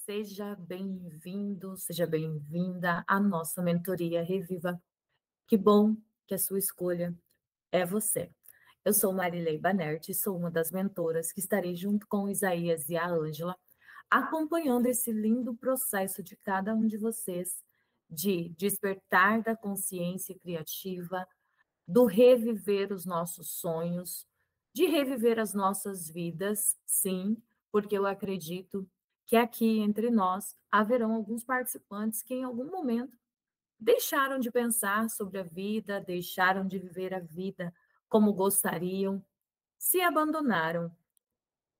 Seja bem-vindo, seja bem-vinda à nossa mentoria Reviva. Que bom que a sua escolha é você. Eu sou Marilei Banerti, sou uma das mentoras que estarei junto com o Isaías e a Ângela, acompanhando esse lindo processo de cada um de vocês de despertar da consciência criativa, do reviver os nossos sonhos, de reviver as nossas vidas, sim, porque eu acredito que aqui entre nós haverão alguns participantes que em algum momento deixaram de pensar sobre a vida, deixaram de viver a vida como gostariam, se abandonaram.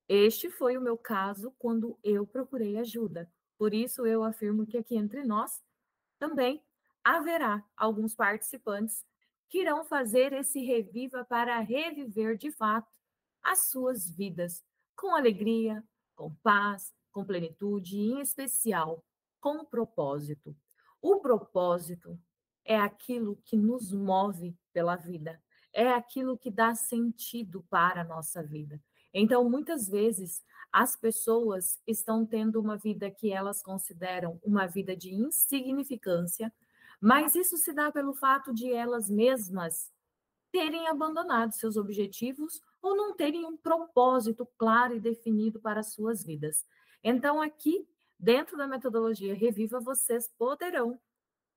Este foi o meu caso quando eu procurei ajuda. Por isso eu afirmo que aqui entre nós também haverá alguns participantes que irão fazer esse reviva para reviver de fato as suas vidas com alegria, com paz, com plenitude e, em especial, com propósito. O propósito é aquilo que nos move pela vida, é aquilo que dá sentido para a nossa vida. Então, muitas vezes, as pessoas estão tendo uma vida que elas consideram uma vida de insignificância, mas isso se dá pelo fato de elas mesmas terem abandonado seus objetivos ou não terem um propósito claro e definido para as suas vidas. Então, aqui, dentro da metodologia Reviva, vocês poderão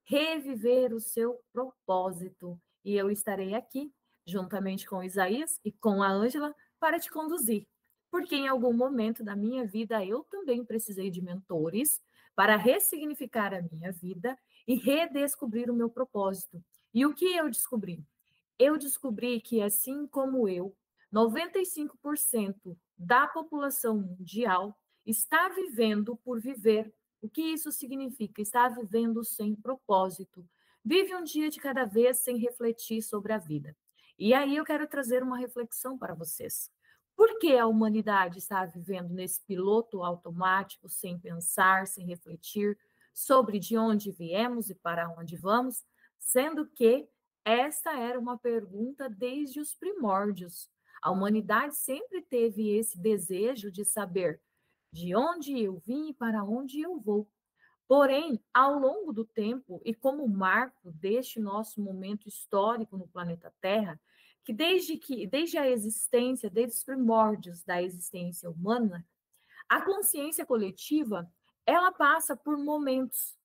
reviver o seu propósito. E eu estarei aqui, juntamente com o Isaías e com a Ângela, para te conduzir. Porque em algum momento da minha vida eu também precisei de mentores para ressignificar a minha vida e redescobrir o meu propósito. E o que eu descobri? Eu descobri que, assim como eu, 95% da população mundial está vivendo por viver. O que isso significa? Está vivendo sem propósito. Vive um dia de cada vez sem refletir sobre a vida. E aí eu quero trazer uma reflexão para vocês. Por que a humanidade está vivendo nesse piloto automático, sem pensar, sem refletir sobre de onde viemos e para onde vamos, sendo que esta era uma pergunta desde os primórdios. A humanidade sempre teve esse desejo de saber de onde eu vim e para onde eu vou. Porém, ao longo do tempo, e como marco deste nosso momento histórico no planeta Terra, desde a existência, desde os primórdios da existência humana, a consciência coletiva, ela passa por momentos.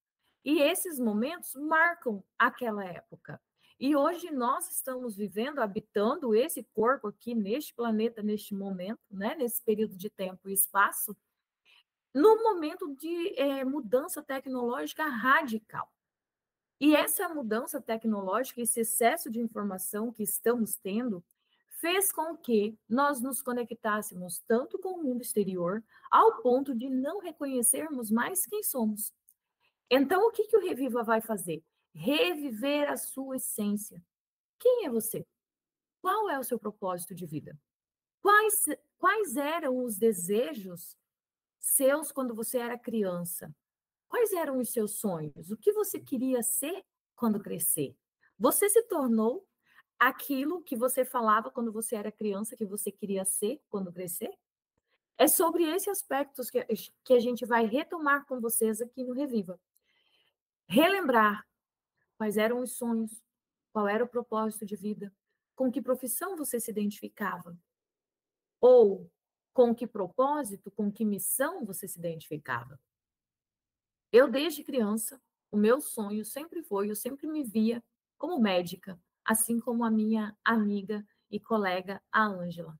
E esses momentos marcam aquela época. E hoje nós estamos vivendo, habitando esse corpo aqui neste planeta, neste momento, né, nesse período de tempo e espaço, no momento de mudança tecnológica radical. E essa mudança tecnológica, esse excesso de informação que estamos tendo, fez com que nós nos conectássemos tanto com o mundo exterior, ao ponto de não reconhecermos mais quem somos. Então, o que, que o Reviva vai fazer? Reviver a sua essência. Quem é você? Qual é o seu propósito de vida? Quais, quais eram os desejos seus quando você era criança? Quais eram os seus sonhos? O que você queria ser quando crescer? Você se tornou aquilo que você falava quando você era criança, que você queria ser quando crescer? É sobre esses aspectos que a gente vai retomar com vocês aqui no Reviva. Relembrar quais eram os sonhos, qual era o propósito de vida, com que profissão você se identificava, ou com que propósito, com que missão você se identificava. Eu, desde criança, o meu sonho sempre foi, eu sempre me via como médica, assim como a minha amiga e colega, a Ângela.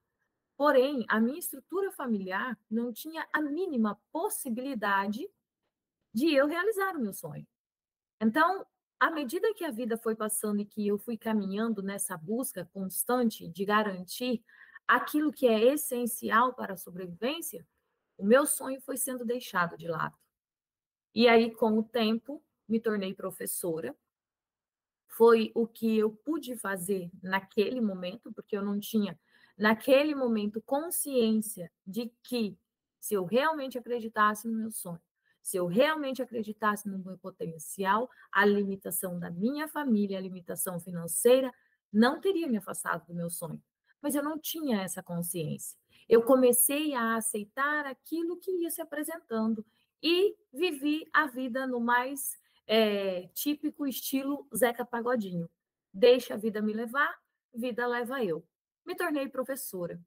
Porém, a minha estrutura familiar não tinha a mínima possibilidade de eu realizar o meu sonho. Então, à medida que a vida foi passando e que eu fui caminhando nessa busca constante de garantir aquilo que é essencial para a sobrevivência, o meu sonho foi sendo deixado de lado. E aí, com o tempo, me tornei professora. Foi o que eu pude fazer naquele momento, porque eu não tinha, naquele momento, consciência de que, se eu realmente acreditasse no meu sonho, se eu realmente acreditasse no meu potencial, a limitação da minha família, a limitação financeira, não teria me afastado do meu sonho. Mas eu não tinha essa consciência. Eu comecei a aceitar aquilo que ia se apresentando e vivi a vida no mais típico estilo Zeca Pagodinho. Deixa a vida me levar, vida leva eu. Me tornei professora.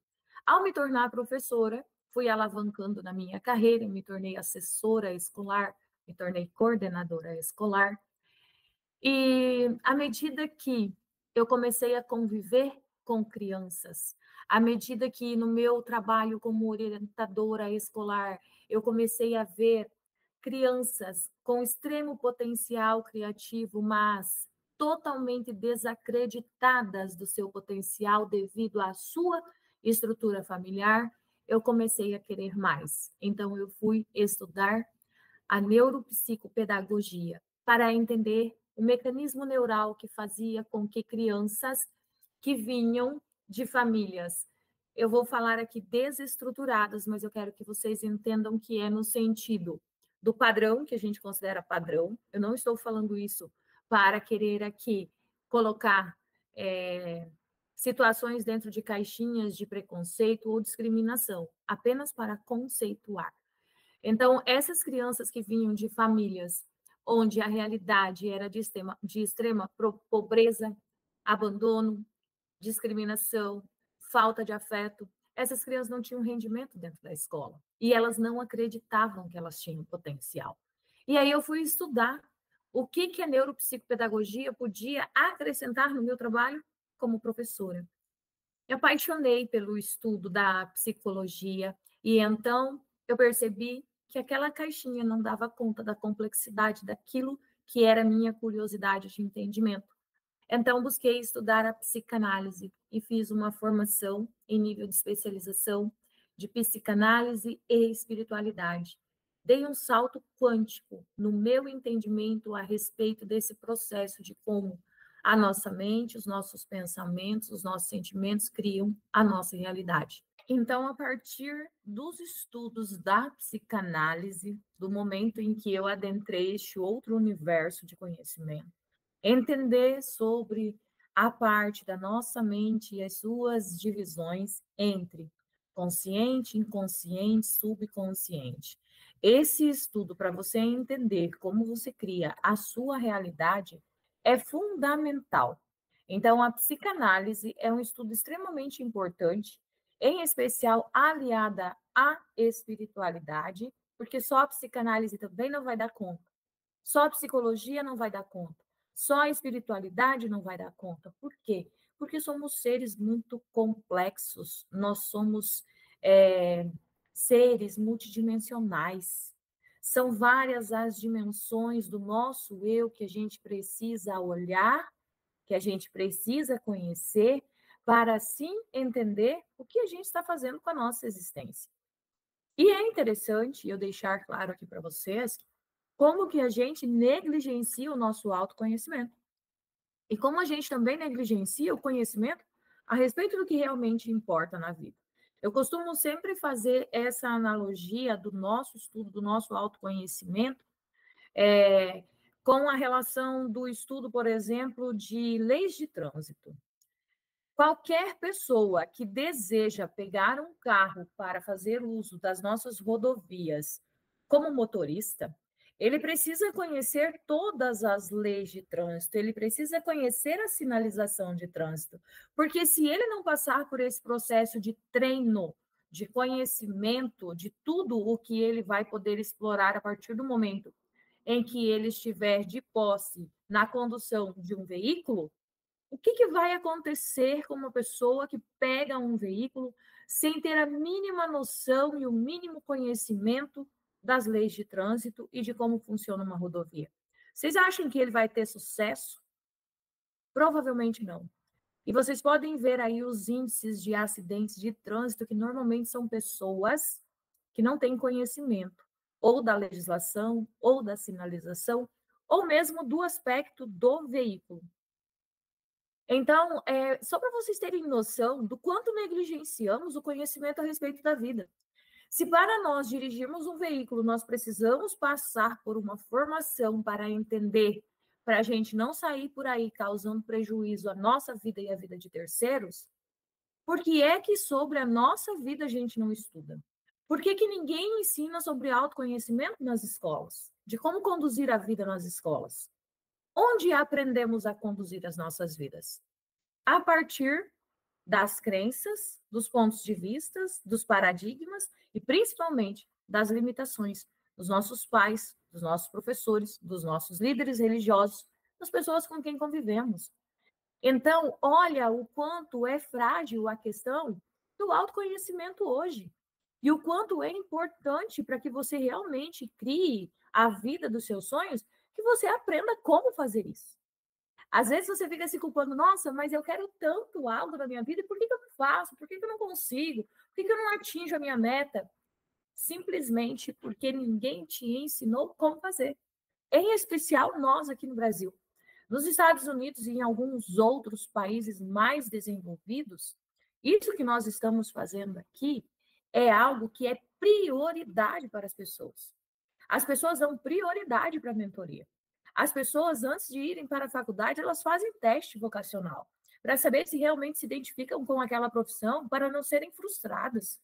Ao me tornar professora, fui alavancando na minha carreira, me tornei assessora escolar, me tornei coordenadora escolar. E à medida que eu comecei a conviver com crianças, à medida que no meu trabalho como orientadora escolar, eu comecei a ver crianças com extremo potencial criativo, mas totalmente desacreditadas do seu potencial devido à sua estrutura familiar, eu comecei a querer mais. Então, eu fui estudar a neuropsicopedagogia para entender o mecanismo neural que fazia com que crianças que vinham de famílias, eu vou falar aqui desestruturadas, mas eu quero que vocês entendam que é no sentido do padrão, que a gente considera padrão. Eu não estou falando isso para querer aqui colocar situações dentro de caixinhas de preconceito ou discriminação, apenas para conceituar. Então, essas crianças que vinham de famílias onde a realidade era de extrema pobreza, abandono, discriminação, falta de afeto, essas crianças não tinham rendimento dentro da escola e elas não acreditavam que elas tinham potencial. E aí eu fui estudar o que a neuropsicopedagogia podia acrescentar no meu trabalho como professora. Me apaixonei pelo estudo da psicologia e então eu percebi que aquela caixinha não dava conta da complexidade daquilo que era minha curiosidade de entendimento. Então, busquei estudar a psicanálise e fiz uma formação em nível de especialização de psicanálise e espiritualidade. Dei um salto quântico no meu entendimento a respeito desse processo de como a nossa mente, os nossos pensamentos, os nossos sentimentos criam a nossa realidade. Então, a partir dos estudos da psicanálise, do momento em que eu adentrei este outro universo de conhecimento, entender sobre a parte da nossa mente e as suas divisões entre consciente, inconsciente, subconsciente. Esse estudo, para você entender como você cria a sua realidade, é fundamental. Então, a psicanálise é um estudo extremamente importante, em especial aliada à espiritualidade, porque só a psicanálise também não vai dar conta. Só a psicologia não vai dar conta. Só a espiritualidade não vai dar conta. Por quê? Porque somos seres muito complexos. Nós somos seres multidimensionais. São várias as dimensões do nosso eu que a gente precisa olhar, que a gente precisa conhecer, para assim entender o que a gente está fazendo com a nossa existência. E é interessante eu deixar claro aqui para vocês como que a gente negligencia o nosso autoconhecimento. E como a gente também negligencia o conhecimento a respeito do que realmente importa na vida. Eu costumo sempre fazer essa analogia do nosso estudo, do nosso autoconhecimento, com a relação do estudo, por exemplo, de leis de trânsito. Qualquer pessoa que deseja pegar um carro para fazer uso das nossas rodovias como motorista, ele precisa conhecer todas as leis de trânsito, ele precisa conhecer a sinalização de trânsito, porque se ele não passar por esse processo de treino, de conhecimento de tudo o que ele vai poder explorar a partir do momento em que ele estiver de posse na condução de um veículo, o que vai acontecer com uma pessoa que pega um veículo sem ter a mínima noção e o mínimo conhecimento das leis de trânsito e de como funciona uma rodovia? Vocês acham que ele vai ter sucesso? Provavelmente não. E vocês podem ver aí os índices de acidentes de trânsito, que normalmente são pessoas que não têm conhecimento ou da legislação, ou da sinalização, ou mesmo do aspecto do veículo. Então, só para vocês terem noção do quanto negligenciamos o conhecimento a respeito da vida. Se para nós dirigirmos um veículo, nós precisamos passar por uma formação para entender, para a gente não sair por aí causando prejuízo à nossa vida e à vida de terceiros, por que é que sobre a nossa vida a gente não estuda? Por que que ninguém ensina sobre autoconhecimento nas escolas? De como conduzir a vida nas escolas? Onde aprendemos a conduzir as nossas vidas? A partir das crenças, dos pontos de vista, dos paradigmas e principalmente das limitações dos nossos pais, dos nossos professores, dos nossos líderes religiosos, das pessoas com quem convivemos. Então, olha o quanto é frágil a questão do autoconhecimento hoje. E o quanto é importante para que você realmente crie a vida dos seus sonhos, que você aprenda como fazer isso. Às vezes você fica se culpando, nossa, mas eu quero tanto algo na minha vida, e por que eu não faço? Por que eu não consigo? Por que eu não atinjo a minha meta? Simplesmente porque ninguém te ensinou como fazer. Em especial nós aqui no Brasil. Nos Estados Unidos e em alguns outros países mais desenvolvidos, isso que nós estamos fazendo aqui é algo que é prioridade para as pessoas. As pessoas dão prioridade para a mentoria. As pessoas, antes de irem para a faculdade, elas fazem teste vocacional para saber se realmente se identificam com aquela profissão, para não serem frustradas.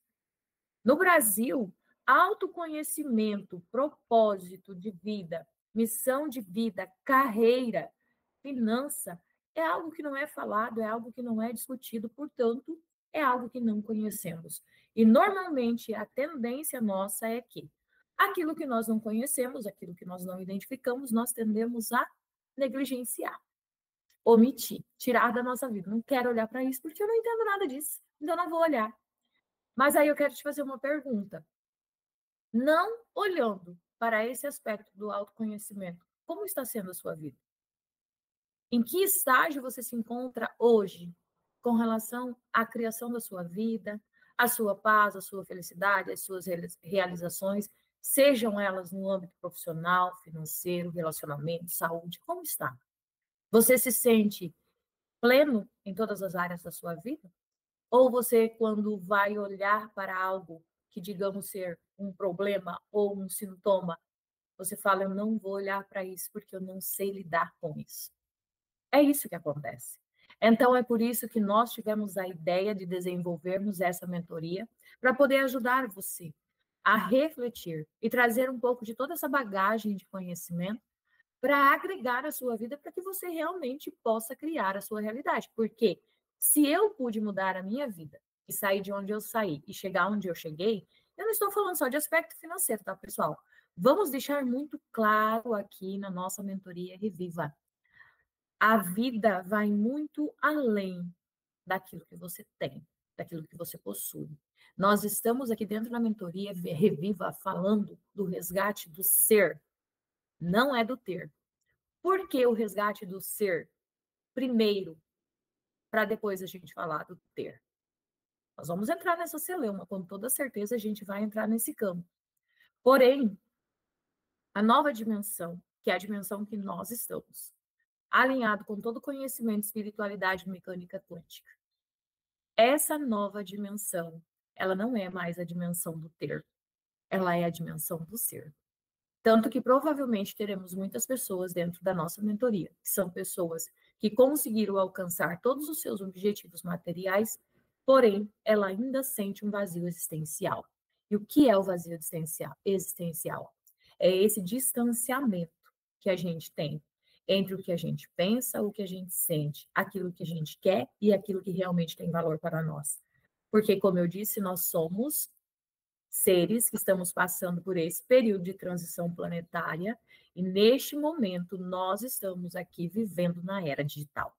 No Brasil, autoconhecimento, propósito de vida, missão de vida, carreira, finança, é algo que não é falado, é algo que não é discutido, portanto, é algo que não conhecemos. E normalmente a tendência nossa é que aquilo que nós não conhecemos, aquilo que nós não identificamos, nós tendemos a negligenciar, omitir, tirar da nossa vida. Não quero olhar para isso porque eu não entendo nada disso, então não vou olhar. Mas aí eu quero te fazer uma pergunta. Não olhando para esse aspecto do autoconhecimento, como está sendo a sua vida? Em que estágio você se encontra hoje com relação à criação da sua vida, a sua paz, a sua felicidade, as suas realizações, sejam elas no âmbito profissional, financeiro, relacionamento, saúde, como está? Você se sente pleno em todas as áreas da sua vida? Ou você, quando vai olhar para algo que digamos ser um problema ou um sintoma, você fala, eu não vou olhar para isso porque eu não sei lidar com isso. É isso que acontece. Então, é por isso que nós tivemos a ideia de desenvolvermos essa mentoria para poder ajudar você a refletir e trazer um pouco de toda essa bagagem de conhecimento para agregar a sua vida para que você realmente possa criar a sua realidade. Porque se eu pude mudar a minha vida e sair de onde eu saí e chegar onde eu cheguei, eu não estou falando só de aspecto financeiro, tá, pessoal? Vamos deixar muito claro aqui na nossa mentoria Reviva. A vida vai muito além daquilo que você tem, daquilo que você possui. Nós estamos aqui dentro da mentoria Reviva falando do resgate do ser, não é do ter. Por que o resgate do ser primeiro, para depois a gente falar do ter? Nós vamos entrar nessa celeuma, com toda certeza a gente vai entrar nesse campo. Porém, a nova dimensão, que é a dimensão que nós estamos, alinhado com todo o conhecimento, espiritualidade, mecânica quântica. Essa nova dimensão, ela não é mais a dimensão do ter, ela é a dimensão do ser. Tanto que provavelmente teremos muitas pessoas dentro da nossa mentoria, que são pessoas que conseguiram alcançar todos os seus objetivos materiais, porém, ela ainda sente um vazio existencial. E o que é o vazio existencial? É esse distanciamento que a gente tem entre o que a gente pensa, o que a gente sente, aquilo que a gente quer e aquilo que realmente tem valor para nós. Porque, como eu disse, nós somos seres que estamos passando por esse período de transição planetária e neste momento nós estamos aqui vivendo na era digital.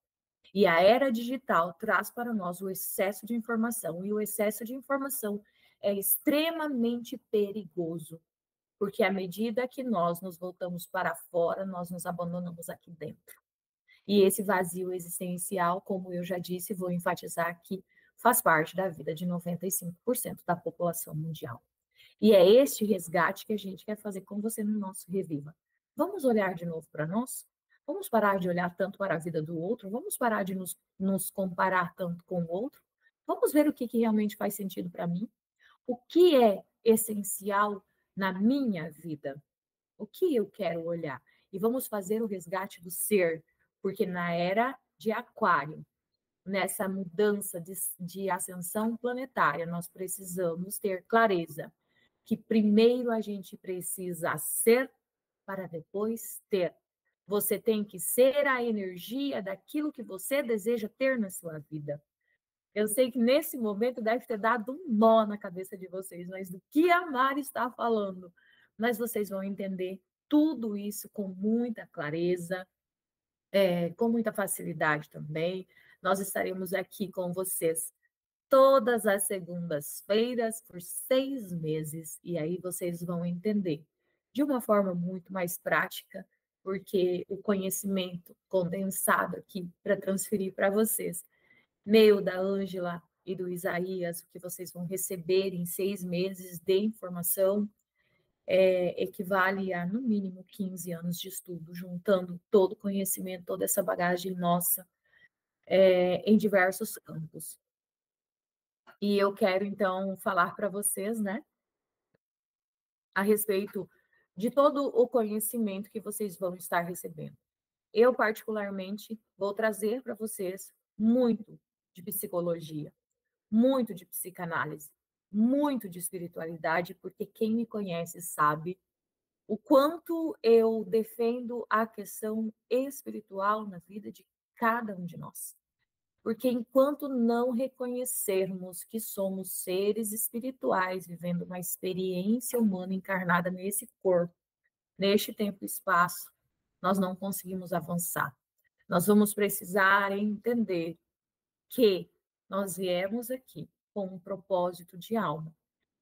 E a era digital traz para nós o excesso de informação e o excesso de informação é extremamente perigoso, porque à medida que nós nos voltamos para fora, nós nos abandonamos aqui dentro. E esse vazio existencial, como eu já disse, vou enfatizar aqui, faz parte da vida de 95% da população mundial. E é este resgate que a gente quer fazer com você no nosso Reviva. Vamos olhar de novo para nós? Vamos parar de olhar tanto para a vida do outro? Vamos parar de nos comparar tanto com o outro? Vamos ver o que realmente faz sentido para mim? O que é essencial na minha vida? O que eu quero olhar? E vamos fazer o resgate do ser, porque na era de Aquário, nessa mudança de ascensão planetária, nós precisamos ter clareza que primeiro a gente precisa ser para depois ter. Você tem que ser a energia daquilo que você deseja ter na sua vida. Eu sei que nesse momento deve ter dado um nó na cabeça de vocês, mas do que a Mari está falando, mas vocês vão entender tudo isso com muita clareza, com muita facilidade também. Nós estaremos aqui com vocês todas as segundas-feiras por 6 meses, e aí vocês vão entender de uma forma muito mais prática, porque o conhecimento condensado aqui para transferir para vocês, meu, da Ângela e do Isaías, o que vocês vão receber em 6 meses de informação, equivale a, no mínimo, 15 anos de estudo, juntando todo o conhecimento, toda essa bagagem nossa, em diversos campos. E eu quero, então, falar para vocês, né, a respeito de todo o conhecimento que vocês vão estar recebendo. Eu, particularmente, vou trazer para vocês muito de psicologia, muito de psicanálise, muito de espiritualidade, porque quem me conhece sabe o quanto eu defendo a questão espiritual na vida de cada um de nós. Porque enquanto não reconhecermos que somos seres espirituais vivendo uma experiência humana encarnada nesse corpo, neste tempo e espaço, nós não conseguimos avançar. Nós vamos precisar entender que nós viemos aqui com um propósito de alma.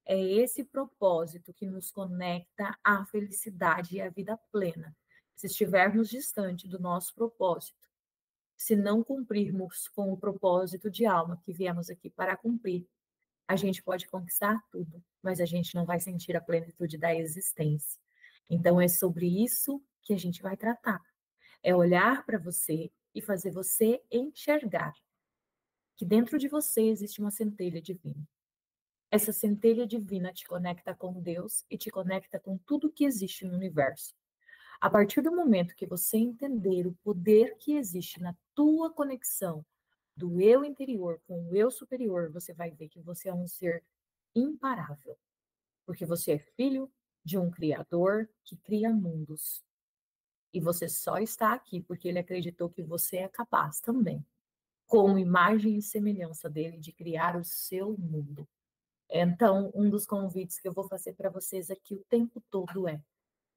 É esse propósito que nos conecta à felicidade e à vida plena. Se estivermos distante do nosso propósito, se não cumprirmos com o propósito de alma que viemos aqui para cumprir, a gente pode conquistar tudo, mas a gente não vai sentir a plenitude da existência. Então, é sobre isso que a gente vai tratar. É olhar para você e fazer você enxergar que dentro de você existe uma centelha divina. Essa centelha divina te conecta com Deus e te conecta com tudo que existe no universo. A partir do momento que você entender o poder que existe na tua conexão do eu interior com o eu superior, você vai ver que você é um ser imparável, porque você é filho de um criador que cria mundos. E você só está aqui porque ele acreditou que você é capaz também, como imagem e semelhança dele, de criar o seu mundo. Então, um dos convites que eu vou fazer para vocês aqui o tempo todo é: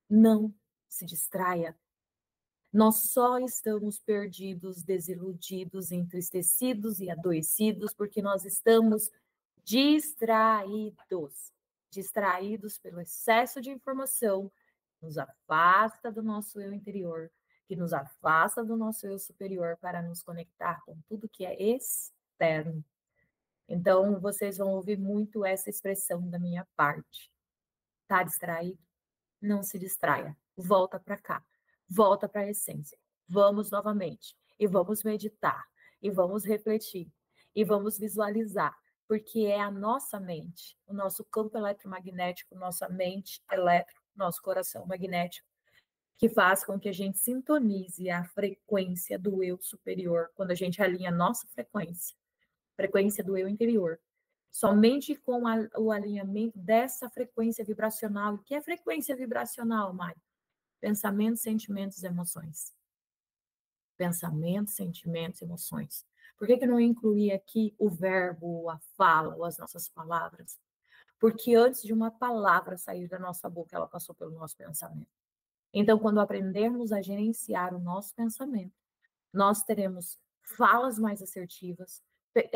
não se distraia. Nós só estamos perdidos, desiludidos, entristecidos e adoecidos porque nós estamos distraídos. Distraídos pelo excesso de informação, que nos afasta do nosso eu interior, que nos afasta do nosso eu superior para nos conectar com tudo que é externo. Então, vocês vão ouvir muito essa expressão da minha parte. Tá distraído? Não se distraia. Volta para cá. Volta para a essência. Vamos novamente. E vamos meditar. E vamos refletir. E vamos visualizar. Porque é a nossa mente, o nosso campo eletromagnético, nossa mente elétrica, nosso coração magnético, que faz com que a gente sintonize a frequência do eu superior, quando a gente alinha a nossa frequência do eu interior. Somente com o alinhamento dessa frequência vibracional. O que é frequência vibracional, Mari? Pensamentos, sentimentos, emoções. Pensamentos, sentimentos, emoções. Por que não incluir aqui o verbo, a fala, ou as nossas palavras? Porque antes de uma palavra sair da nossa boca, ela passou pelo nosso pensamento. Então, quando aprendermos a gerenciar o nosso pensamento, nós teremos falas mais assertivas,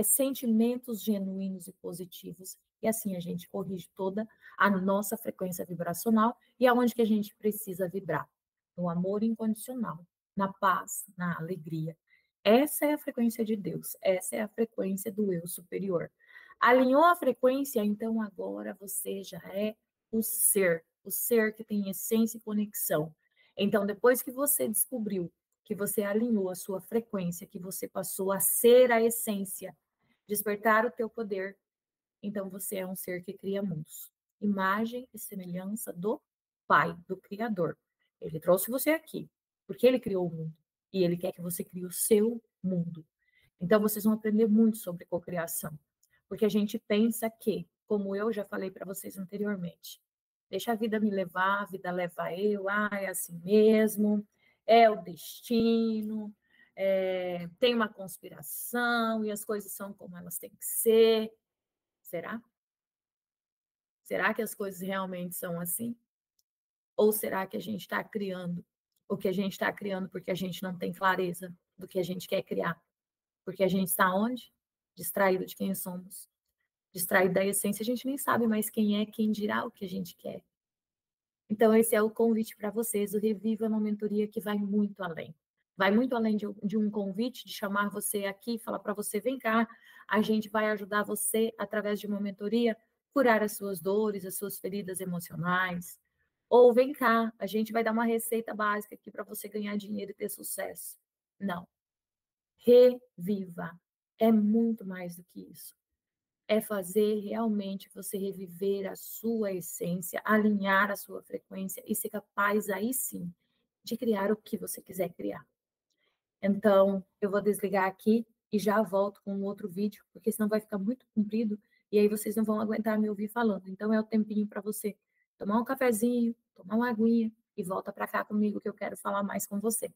sentimentos genuínos e positivos, e assim a gente corrige toda a nossa frequência vibracional e aonde que a gente precisa vibrar? No amor incondicional, na paz, na alegria. Essa é a frequência de Deus, essa é a frequência do eu superior. Alinhou a frequência, então agora você já é o ser que tem essência e conexão. Então, depois que você descobriu que você alinhou a sua frequência, que você passou a ser a essência, despertar o teu poder, então você é um ser que cria mundos. Imagem e semelhança do Pai, do Criador. Ele trouxe você aqui, porque ele criou o mundo. E ele quer que você crie o seu mundo. Então vocês vão aprender muito sobre cocriação. Porque a gente pensa que como eu já falei para vocês anteriormente. Deixa a vida me levar, a vida leva eu, é assim mesmo, é o destino, tem uma conspiração e as coisas são como elas têm que ser. Será? Será que as coisas realmente são assim? Ou será que a gente está criando o que a gente está criando porque a gente não tem clareza do que a gente quer criar? Porque a gente está onde? Distraído de quem somos. Distraído da essência, a gente nem sabe mais quem é, quem dirá o que a gente quer. Então, esse é o convite para vocês. O Reviva é uma mentoria que vai muito além. Vai muito além de um convite, de chamar você aqui e falar para você, vem cá, a gente vai ajudar você, através de uma mentoria, curar as suas dores, as suas feridas emocionais. Ou vem cá, a gente vai dar uma receita básica aqui para você ganhar dinheiro e ter sucesso. Não. Reviva. É muito mais do que isso. É fazer realmente você reviver a sua essência, alinhar a sua frequência e ser capaz, aí sim, de criar o que você quiser criar. Então, eu vou desligar aqui e já volto com um outro vídeo, porque senão vai ficar muito comprido e aí vocês não vão aguentar me ouvir falando. Então, é o tempinho para você tomar um cafezinho, tomar uma aguinha e volta para cá comigo que eu quero falar mais com você.